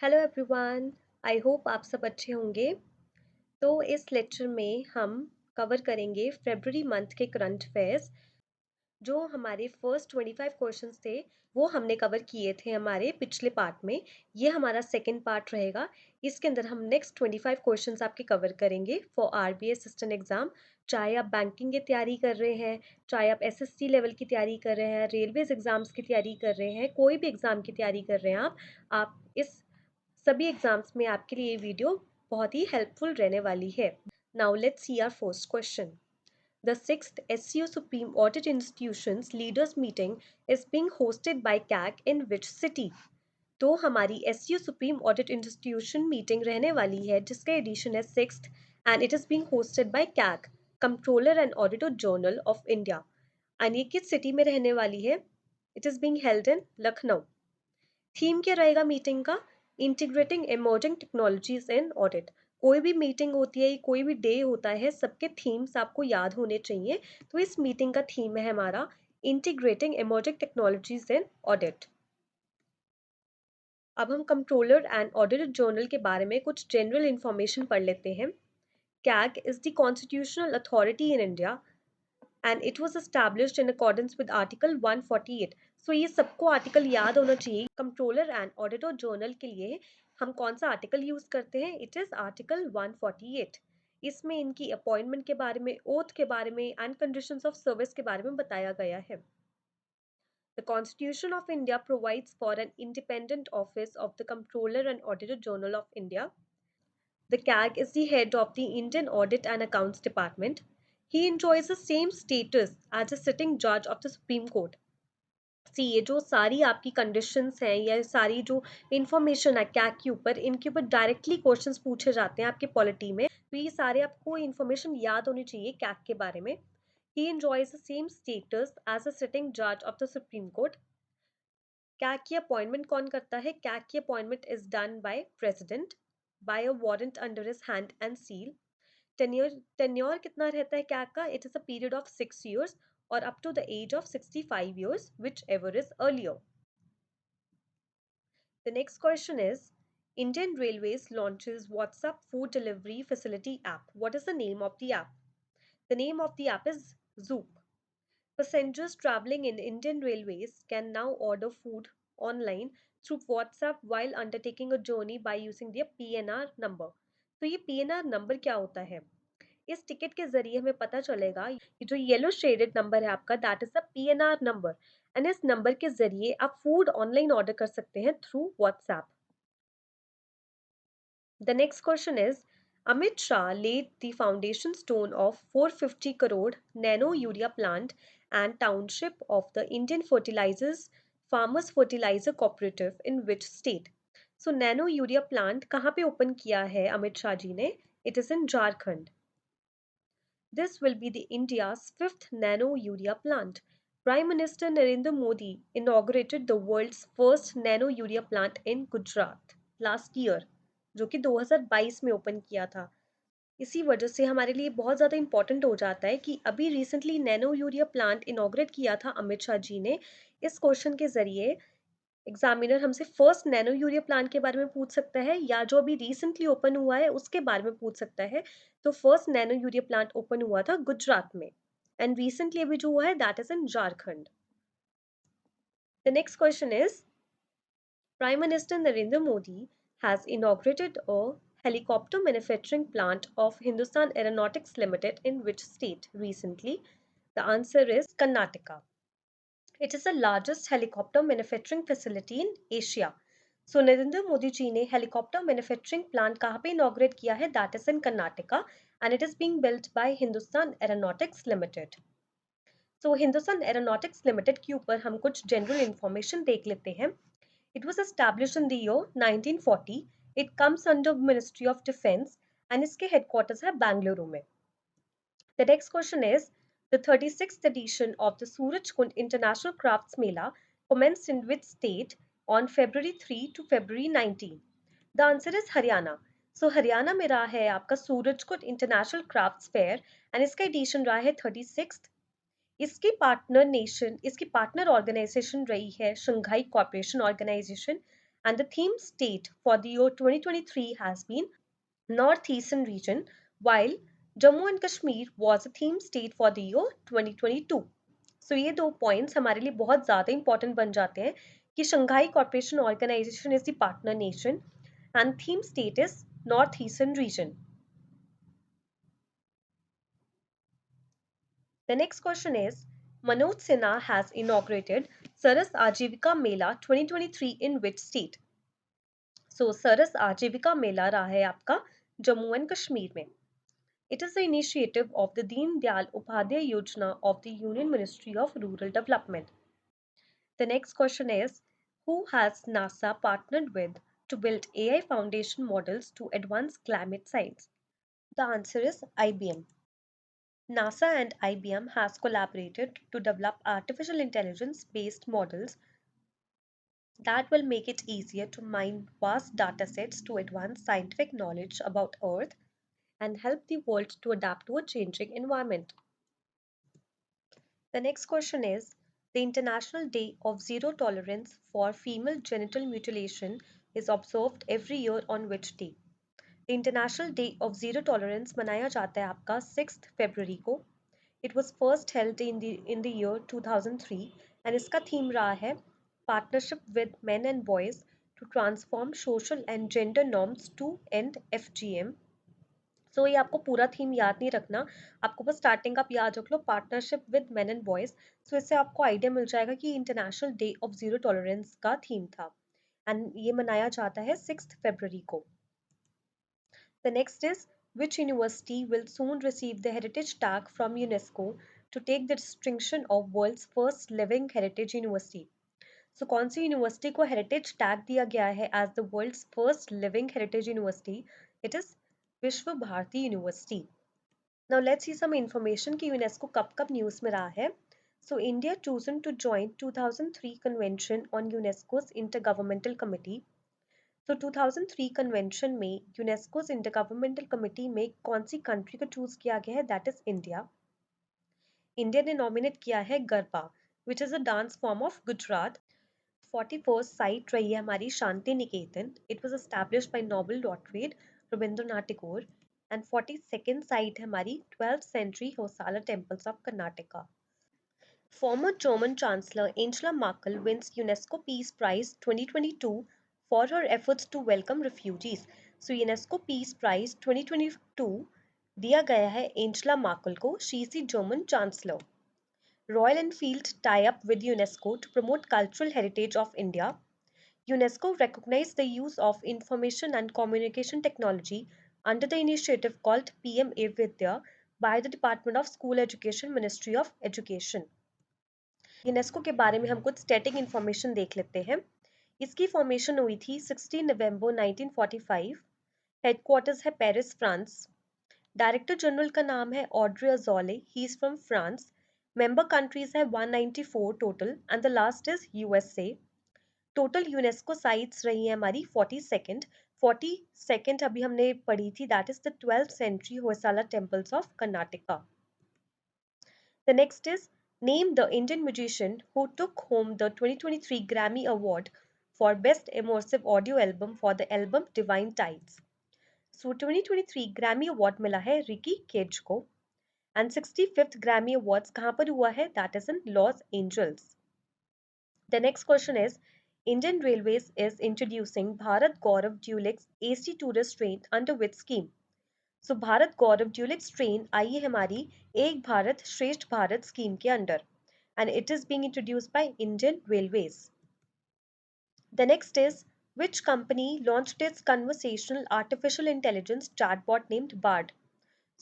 Hello everyone. I hope आप सब अच्छे होंगे। तो इस लेक्चर में हम कवर करेंगे फरवरी मंथ के करंट अफेयर्स। जो हमारे फर्स्ट 25 क्वेश्चंस थे वो हमने कवर किए थे हमारे पिछले पार्ट में। ये हमारा सेकंड पार्ट रहेगा। इसके अंदर हम नेक्स्ट 25 क्वेश्चंस आपके कवर करेंगे फॉर आरबीआई असिस्टेंट एग्जाम। चाहे आप बैंकिंग की तैयारी कर रहे हैं, चाहे आप एसएससी लेवल की तैयारी कर रहे हैं, रेलवेज एग्जाम्स की तैयारी कर रहे हैं, कोई भी एग्जाम की तैयारी कर रहे हैं आप इस सभी एग्जाम्स में आपके लिए ये वीडियो बहुत ही हेल्पफुल रहने वाली है। Now let's see our first question. The sixth SCO Supreme Audit Institutions Leaders Meeting is being hosted by CAG in which city? तो हमारी SCO Supreme Audit Institution meeting रहने वाली है जिसका एडिशन है sixth and it is being hosted by CAG, controller and auditor general of India. And ये किस city में रहने वाली है? It is being held in Lucknow. Theme क्या रहेगा मीटिंग का? इंटीग्रेटिंग इमर्जिंग टेक्नोलॉजीज इन ऑडिट। कोई भी मीटिंग होती है, कोई भी डे होता है, सबके थीम्स आपको याद होने चाहिए। तो इस मीटिंग का थीम है हमारा इंटीग्रेटिंग इमर्जिंग टेक्नोलॉजीज इन ऑडिट। अब हम कंट्रोलर एंड ऑडिटर जर्नल के बारे में कुछ जनरल इंफॉर्मेशन पढ़ लेते हैं। CAG is the constitutional authority in India and it was established in accordance with Article 148. So ये सबको आर्टिकल याद होना चाहिए। कंट्रोलर एंड ऑडिटर जर्नल के लिए हम कौन सा आर्टिकल यूज करते हैं? It is article 148। इसमें इनकी अपॉइंटमेंट के बारे में, ओथ के बारे में एंड कंडीशंस ऑफ सर्विस के बारे में बताया गया है। The Constitution of India provides for an independent office of the Comptroller and Auditor General of India. The CAG is the head of the Indian Audit and Accounts Department. He enjoys the same status as a sitting judge of the Supreme Court. सी ये जो सारी आपकी conditions हैं या सारी जो information है CAG के ऊपर, इनके ऊपर डायरेक्टली क्वेश्चंस पूछे जाते हैं आपके पॉलिटी में। तो ये सारे आपको इंफॉर्मेशन याद होनी चाहिए कैग के बारे में। He enjoys the same status as a sitting जज of the supreme court. CAG की अपॉइंटमेंट कौन करता है? कैग की appointment is done by president by a warrant under his hand and seal. Tenure कितना रहता है कैग का? It is a period of 6 years और up to the age of 65 years, whichever is earlier. The next question is, Indian Railways launches WhatsApp food delivery facility app. What is the name of the app? The name of the app is Zoop. Passengers traveling in Indian Railways can now order food online through WhatsApp while undertaking a journey by using their PNR number. तो ये PNR number क्या होता है? इस ticket के जरिए हमें पता चलेगा, ये जो येलो शेडेड नंबर है आपका, that is the PNR number. And इस नंबर के जरिए आप फूड ऑनलाइन ऑर्डर कर सकते हैं through WhatsApp. The next question is, Amit Shah laid the foundation stone of 450 crore nano urea plant and township of the Indian Fertilizers Farmers Fertilizer Cooperative in which state? So nano urea plant कहाँ पे open किया है अमित शाह जी ने? It is in Jharkhand. This will be the India's fifth nano urea plant. Prime Minister Narendra Modi inaugurated the world's first nano urea plant in Gujarat last year, जो कि 2022 में open किया था। इसी वजह से हमारे लिए बहुत ज़्यादा इंपॉर्टेंट हो जाता है कि अभी recently nano urea plant inaugurate किया था अमित शाह जी ने। इस क्वेश्चन के जरिए एग्जामिनर हमसे फर्स्ट नैनो यूरिया प्लांट के बारे में पूछ सकता है या जो अभी रिसेंटली ओपन हुआ है उसके बारे में पूछ सकता है। तो first nano urea plant open हुआ था गुजरात में एंड रिसेंटली अभी जो हुआ है that is in Jharkhand. The next question is, Prime Minister Narendra Modi has inaugurated a helicopter manufacturing plant of Hindustan Aeronautics Limited in which state recently? The answer is Karnataka. It is the largest helicopter manufacturing facility in Asia. So Narendra Modi ji ने helicopter manufacturing plant कहाँ पे inaugurate किया है? That is in Karnataka and it is being built by Hindustan Aeronautics Limited. So Hindustan Aeronautics Limited के ऊपर हम कुछ general information देख लेते हैं। It was established in the year 1940. It comes under Ministry of Defence and इसके headquarters है बेंगलुरु में। The next question is, the 36th edition of the Surajkund International Crafts Mela commenced in which state on February 3 to February 19? The answer is Haryana. So Haryana में रहा है आपका Surajkund international crafts fair and इसका edition रहा है 36th। इसकी partner organisation रही है Shanghai corporation organisation And the theme state for the year 2023 has been Northeastern region, while Jammu and Kashmir was a theme state for the year 2022. So ये दो points हमारे लिए बहुत ज़्यादा इंपॉर्टेंट बन जाते हैं कि Shanghai corporation organisation is the partner nation and theme state is north eastern region. The next question is Manoj Sinha has inaugurated Saras Ajivika Mela 2023 in which state? So Saras Ajivika Mela रहा है आपका Jammu and Kashmir में. It is the initiative of the Deen Dayal Upadhyay Yojana of the Union Ministry of Rural Development. The next question is who has NASA partnered with to build AI foundation models to advance climate science? The answer is IBM. NASA and IBM has collaborated to develop artificial intelligence based models that will make it easier to mine vast datasets to advance scientific knowledge about Earth and help the world to adapt to a changing environment. The next question is the International Day of Zero Tolerance for Female Genital Mutilation is observed every year on which day? The International Day of Zero Tolerance मनाया जाता है आपका 6th February को. It was first held in the year 2003 and इसका theme रहा है Partnership with Men and Boys to Transform Social and Gender Norms to End FGM. सो ये आपको पूरा थीम याद नहीं रखना, आपको बस स्टार्टिंग आप याद रख लो partnership with men and boys. So इससे आपको आइडिया मिल जाएगा कि international day of zero tolerance का थीम था एंड ये मनाया जाता है 6th February को. The next is which university will soon receive the heritage tag from UNESCO to take the distinction of world's first living heritage university? So कौन सी university को हेरिटेज टैग दिया गया है as the world's first living heritage university? It is Vishwa Bharati university. Now let's see some information कि UNESCO कब कब news में रहा है. So India chosen to join 2003 convention on UNESCO's intergovernmental committee. तो 2003 कन्वेंशन में यूनेस्कोस इंटरगवर्नमेंटल कमिटी में कौन सी कंट्री को चूज किया गया है? That is India. इंडिया ने नॉमिनेट किया है garba which is a dance form of Gujarat. 41st site रही है हमारी Shanti Niketan. It was established by Nobel laureate Rabindranath Tagore. And 42nd site है हमारी 12th century Hoysala temples of Karnataka. Former German Chancellor Angela Merkel wins UNESCO Peace Prize 2022 for her efforts to welcome refugees. So UNESCO Peace Prize 2022 दिया गया है Angela Markle को. She is the German chancellor. Royal Enfield tie up with UNESCO to promote cultural heritage of India. UNESCO recognized the use of information and communication technology under the initiative called PMA Vidya by the Department of School Education, Ministry of Education. UNESCO के बारे में हम कुछ static information देख लेते हैं. इसकी formation हुई थी 16 नवंबर 1945. हेडक्वार्टर्स है पेरिस, फ्रांस. डायरेक्टर जनरल का नाम है Audrey Azoulay. He is from France. Member countries है 194 total and the last is USA. Total UNESCO sites रही है हमारी 42nd अभी हमने पढ़ी थी. That is the 12th century Hoysala temples of Karnataka. The next is name the Indian musician who took home the 2023 Grammy Award for Best Immersive Audio Album for the album Divine Tides. So 2023 Grammy Award मिला है Ricky cage को. And 65th Grammy Awards कहाँ पर हुआ है? That is in Los Angeles. The next question is Indian Railways is introducing Bharat Gaurav Dulux AC tourist train under which scheme? So Bharat Gaurav deluxe train आई है हमारी Ek Bharat Shreshtha Bharat scheme के under and it is being introduced by Indian railways. The next is which company launched its conversational artificial intelligence chatbot named Bard?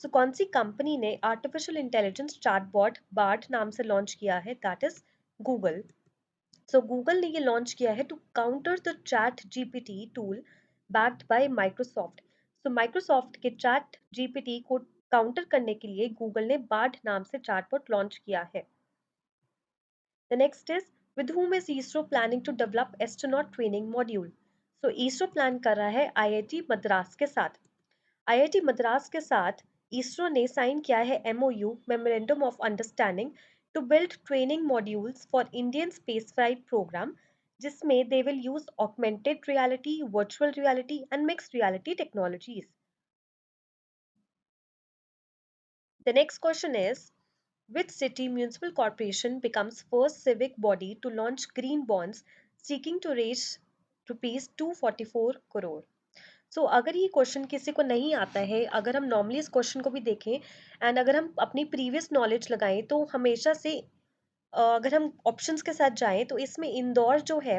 So कौन सी company ने artificial intelligence chatbot Bard नाम से launch किया है? That is Google. So Google ने ये launch किया है to counter the chat GPT tool backed by Microsoft. So Microsoft के चैट जीपीटी को काउंटर करने के लिए गूगल ने बार्ड नाम से चैटबॉट लॉन्च किया है. The next is with whom is ISRO planning to develop astronaut training module? So ISRO plan कर रहा है आईआईटी मद्रास के साथ. आईआईटी मद्रास के साथ इसरो ने साइन किया है MOU memorandum of understanding to build training modules for Indian space flight programme जिसमें they will use augmented reality, virtual reality and mixed reality technologies. The next question is, which city municipal corporation becomes first civic body to launch green bonds seeking to raise rupees 244 crore? सो अगर ये question किसी को नहीं आता है, अगर हम normally इस क्वेश्चन को भी देखें एंड अगर हम अपनी प्रीवियस नॉलेज लगाएं तो हमेशा से अगर हम ऑप्शंस के साथ जाएं तो इसमें इंदौर जो है,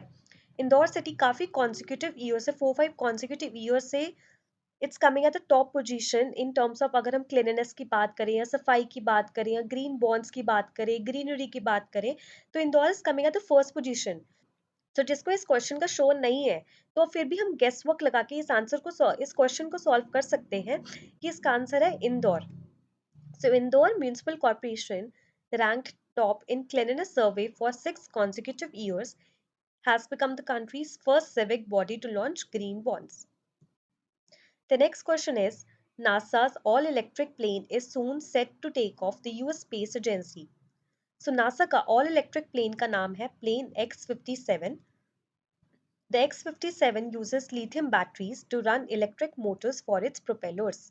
इंदौर सिटी काफ़ी कॉन्जिक्यूटिव ईयर से 4-5 कॉन्जिक्यूटिव ईयर से it's coming at the top position in terms of, अगर हम क्लीननेस की बात करें या सफाई की बात करें या ग्रीन बॉन्ड्स की बात करें, ग्रीनरी की बात करें, तो Indore is coming at the first position. तो जिसको इस क्वेश्चन का शो नहीं है, तो फिर भी हम गेस वर्क लगा के इस आंसर को इस क्वेश्चन को सॉल्व कर सकते हैं कि इसका आंसर है Indore. So Indore municipal corporation ranked top in cleanliness survey for 6 consecutive years, has become the country's first civic body to launch green bonds. The next question is, NASA's all-electric plane is soon set to take off the US Space Agency. So NASA का all-electric plane का नाम है plane X-57. The X-57 uses lithium batteries to run electric motors for its propellers.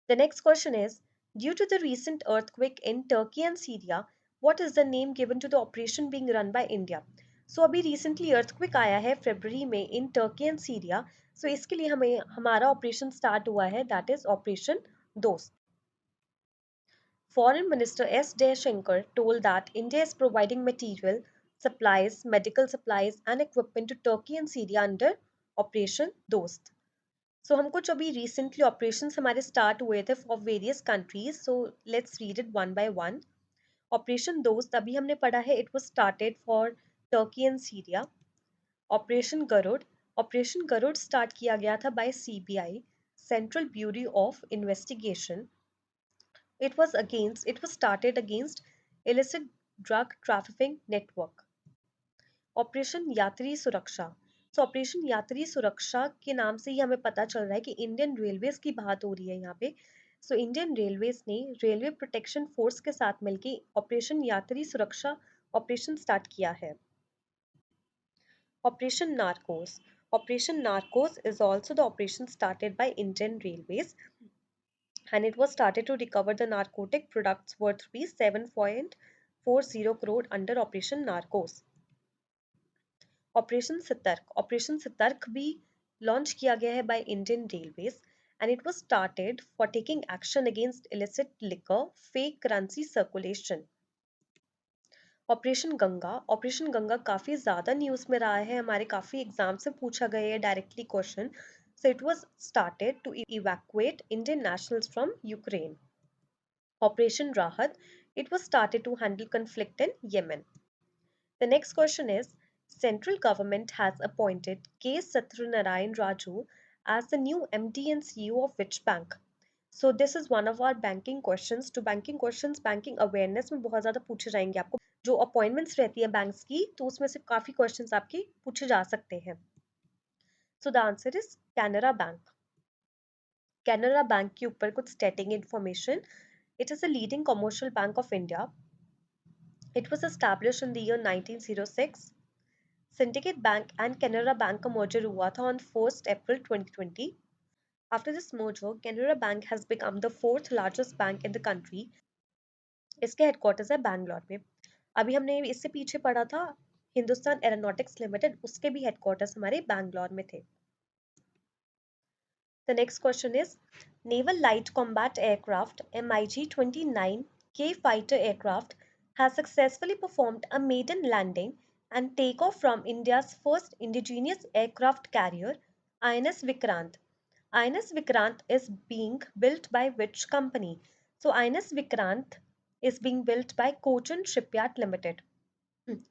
The next question is, due to the recent earthquake in Turkey and Syria, what is the name given to the operation being run by India? So अभी recently earthquake आया है फरवरी में in Turkey and Syria, so इसके लिए हमें हमारा operation start हुआ है, that is ऑपरेशन दोस्त. Foreign Minister S. Jaishankar told that India is providing material, supplies, medical supplies and equipment to Turkey and Syria under Operation Dost. So हम कुछ अभी recently operations हमारे start हुए थे for various countries. So let's read it one by one. Operation Dost अभी हमने पढ़ा है, it was started for Turkey and Syria. Operation Garud, Operation Garud start किया गया था by CBI, Central Bureau of Investigation. It was started against illicit drug trafficking network. Operation यात्री सुरक्षा, तो ऑपरेशन यात्री सुरक्षा के नाम से ही हमें पता चल रहा है कि इंडियन रेलवेज की बात हो रही है यहाँ पे. सो इंडियन रेलवेज ने रेलवे प्रोटेक्शन फोर्स के साथ मिलकर ऑपरेशन यात्री सुरक्षा ऑपरेशन स्टार्ट किया है. Operation Narcos, operation Narcos is also the operation started by Indian Railways and it was started to recover the narcotic products worth rupees 7.40 crore under Operation Narcos. Operation सतर्क भी launch किया गया है bye Indian railways and it was started for taking action against illicit liquor, fake currency circulation. Operation Ganga काफी ज्यादा news में रहा है, हमारे काफी एग्जाम से पूछा गया है directly question. So it was started to evacuate Indian nationals from Ukraine. Operation Rahat, it was started to handle conflict in Yemen. The next question is, central government has appointed K. Satyanarayan Raju as the new MD and CEO of which bank? So this is one of our banking questions. To banking questions, banking awareness में बहुत ज़्यादा पूछे जाएंगे आपको. जो appointments रहती है banks की, तो उसमें से काफ़ी क्वेश्चंस आपके पूछे जा सकते हैं. So the answer is Canara Bank. Canara Bank के ऊपर कुछ stating information. It is a leading commercial bank of India. It was established in the year 1906. Syndicate Bank and Canara Bank का merger हुआ था on 1st April 2020. After this merger, Canara Bank has become the fourth largest bank in the country. इसके headquarters है बैंगलोर में. अभी हमने इससे पीछे पढ़ा था हिंदुस्तान एरोनॉटिक्स लिमिटेड, उसके भी हेडक्वार्टर्स हमारे बैंगलोर में थे. The next question is, Naval Light Combat Aircraft MiG-29K fighter aircraft has successfully performed a maiden landing and takeoff from India's first indigenous aircraft carrier, INS Vikrant. INS Vikrant is being built by which company? So INS Vikrant is being built by Cochin Shipyard Limited.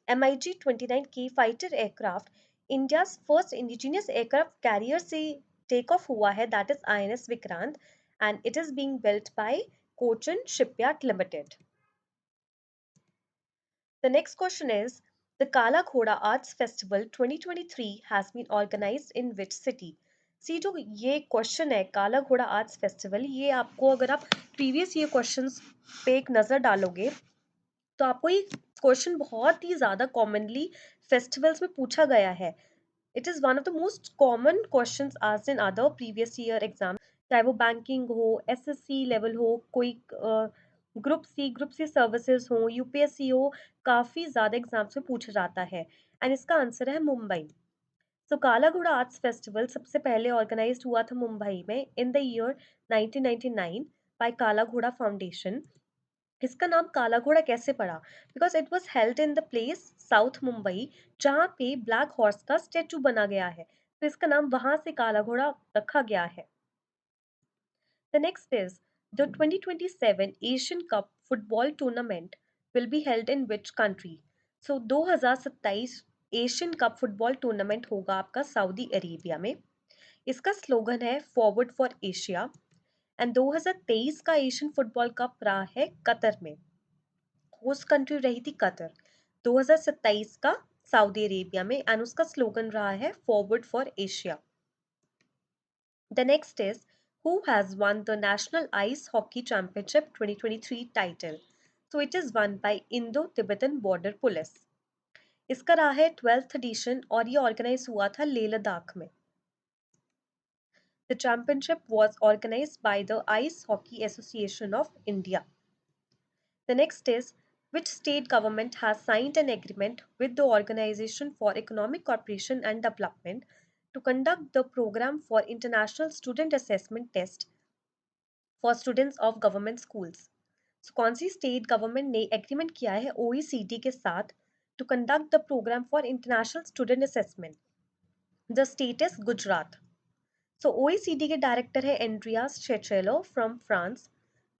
MiG-29K fighter aircraft India's first indigenous aircraft carrier से take off हुआ है, that is INS Vikrant, and it is being built by Cochin Shipyard Limited. The next question is, the Kala Ghoda Arts Festival 2023 has been organized in which city? सी जो ये question है काला घोड़ा arts festival, ये आपको अगर आप previous ये क्वेश्चंस पे एक नज़र डालोगे तो आपको ये क्वेश्चन बहुत ही ज्यादा कॉमनली फेस्टिवल्स में पूछा गया है. It is one of the most common questions asked in other previous year exam, चाहे वो बैंकिंग हो, एसएससी लेवल हो, कोई ग्रुप सी सर्विसेज हो, यूपीएससी हो, काफी ज्यादा एग्जाम्स में पूछा जाता है. एंड इसका आंसर है मुंबई. सो काला घोड़ा आर्ट्स फेस्टिवल सबसे पहले ऑर्गेनाइज्ड हुआ था मुंबई में इन द ईयर 1999 बाय काला घोड़ा फाउंडेशन. इसका नाम काला घोड़ा कैसे पड़ा? Because it was held in the place south Mumbai जहाँ पे ब्लैक हॉर्स का स्टेचू बना गया है, तो इसका नाम वहां से काला घोड़ा रखा गया है. The next is the 2027 Asian cup football tournament will be held in which country? So 2027 Asian cup football tournament होगा आपका सऊदी अरेबिया में. इसका स्लोगन है फॉरवर्ड फॉर एशिया. एंड 2023 का एशियन फुटबॉल कप रहा है कतर में. होस्ट कंट्री रही थी कतर. 2027 का सऊदी अरेबिया में, एंड उसका स्लोगन रहा है forward for Asia. The next is who has one the national ice hockey championship 2023 title? So it is one by Indo Tibetan border police. इसका रहा है 12th एडिशन और ये ऑर्गेनाइज हुआ था लेह लद्दाख में. The championship was organized by the Ice Hockey Association of India. The next is which state government has signed an agreement with the Organization for Economic Cooperation and Development to conduct the program for international student assessment test for students of government schools? So कौन सी state government ने agreement किया है OECD के साथ to conduct the programme for international student assessment? The state is Gujarat. So OECD के director है Andreas शेचेलो from France.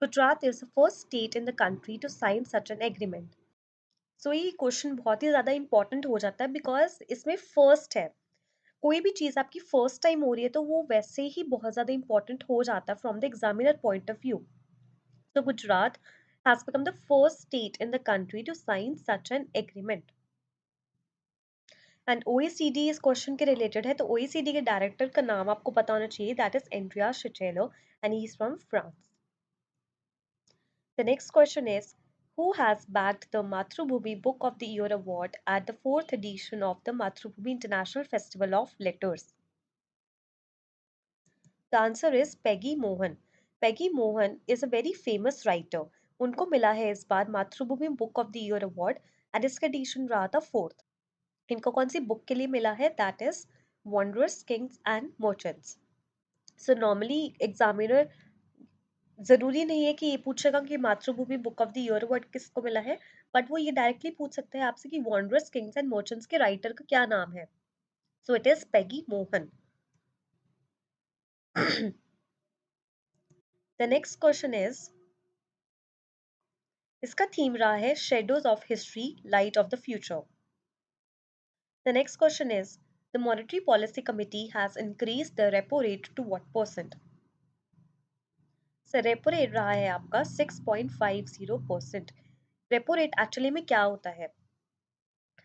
Gujarat is the first state in the country to sign such an agreement. So ये question बहुत ही ज़्यादा important हो जाता है because इसमें फर्स्ट है. कोई भी चीज़ आपकी फर्स्ट टाइम हो रही है तो वो वैसे ही बहुत ज़्यादा इंपॉर्टेंट हो जाता है from the examiner point of view. So Gujarat has become the first state in the country to sign such an agreement. And OECD इस क्वेश्चन के रिलेटेड है, तो OECD के डायरेक्टर का नाम आपको पता होना चाहिए, दैट इज एंड्रिया शिचेलो and he is from France. The next question is who has bagged the Mathrubhumi Book of the Year award at the 4th edition of the Mathrubhumi International Festival of Letters? The answer is Peggy Mohan. Peggy Mohan is a very famous writer. उनको मिला है इस बार मातृभूमि book of the year award and इसका edition रहा था 4th. इनको कौन सी बुक के लिए मिला है? That is wondrous Kings and merchants. So normally examiner जरूरी नहीं है कि ये पूछेगा कि मातृभूमि book of the year award किसको मिला है, बट वो ये डायरेक्टली पूछ सकते हैं आपसे कि वंडरस किंग्स एंड मर्चेंट्स के राइटर का क्या नाम है. So it is Peggy Mohan. The next question is इसका थीम रहा है shadows of history light of the future. The next question is the Monetary Policy Committee has increased the repo rate to what percent? So repo rate रहा है आपका 6.50%. Repo rate actually में क्या होता है?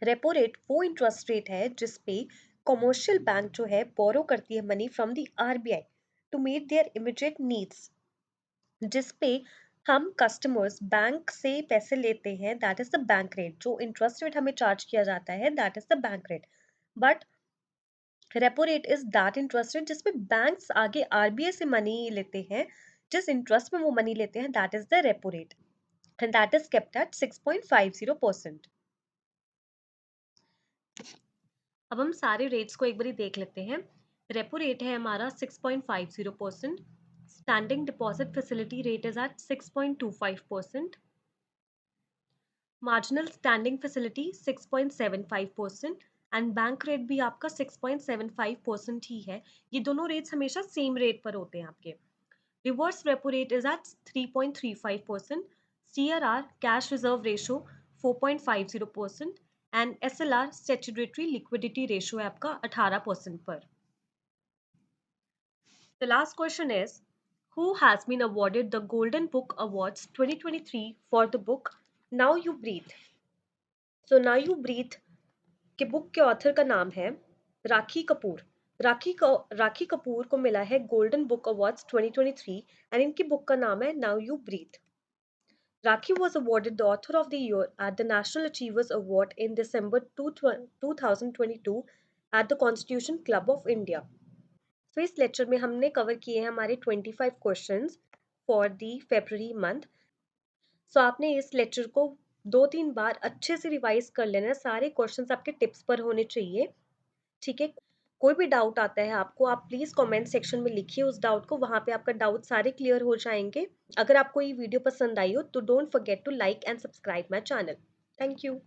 रेपो रेट वो interest rate है जिसपे कॉमर्शियल बैंक जो है बोरो करती है money from the RBI to meet their immediate needs. जिसपे हम कस्टमर्स बैंक से पैसे लेते हैं, that is the bank rate. जो इंटरेस्ट रेट हमें चार्ज किया जाता है that is the bank rate. But repo rate is that interest rate जिसपे बैंक्स आगे आरबीआई से मनी लेते हैं. जिस इंटरेस्ट में वो मनी लेते हैं that is the repo rate and that is kept at 6.50%. अब हम सारे रेट्स को एक बार देख लेते हैं. रेपो रेट है हमारा 6.50%. Standing deposit facility rate is at 6.25%. Marginal standing facility 6.75% and bank rate भी आपका 6.75% ही है. ये दोनों रेट्स हमेशा सेम रेट पर होते हैं आपके. Reverse repo rate is at 3.35%. CRR cash reserve ratio 4.50% and SLR statutory liquidity ratio है आपका 18% पर. The last question is who has been awarded the Golden Book Awards 2023 for the book Now You Breathe? So Now You Breathe के book के author का नाम है राखी कपूर. राखी कपूर को मिला है गोल्डन बुक अवार्ड्स 2023 एंड इनकी बुक का नाम है now you breathe. Rakhi was awarded the Author of the Year at the National Achievers Award in December 2022 at the Constitution Club of India. तो इस लेक्चर में हमने कवर किए हैं हमारे 25 questions for the February month. So आपने इस lecture को 2-3 बार अच्छे से रिवाइज कर लेना है, सारे क्वेश्चंस आपके टिप्स पर होने चाहिए। ठीक है, कोई भी डाउट आता है आपको, आप प्लीज़ कमेंट सेक्शन में लिखिए उस डाउट को, वहाँ पे आपका डाउट सारे क्लियर हो जाएंगे। अगर आपको ये वीडियो पसंद आई हो तो don't forget to like and subscribe my channel. Thank you.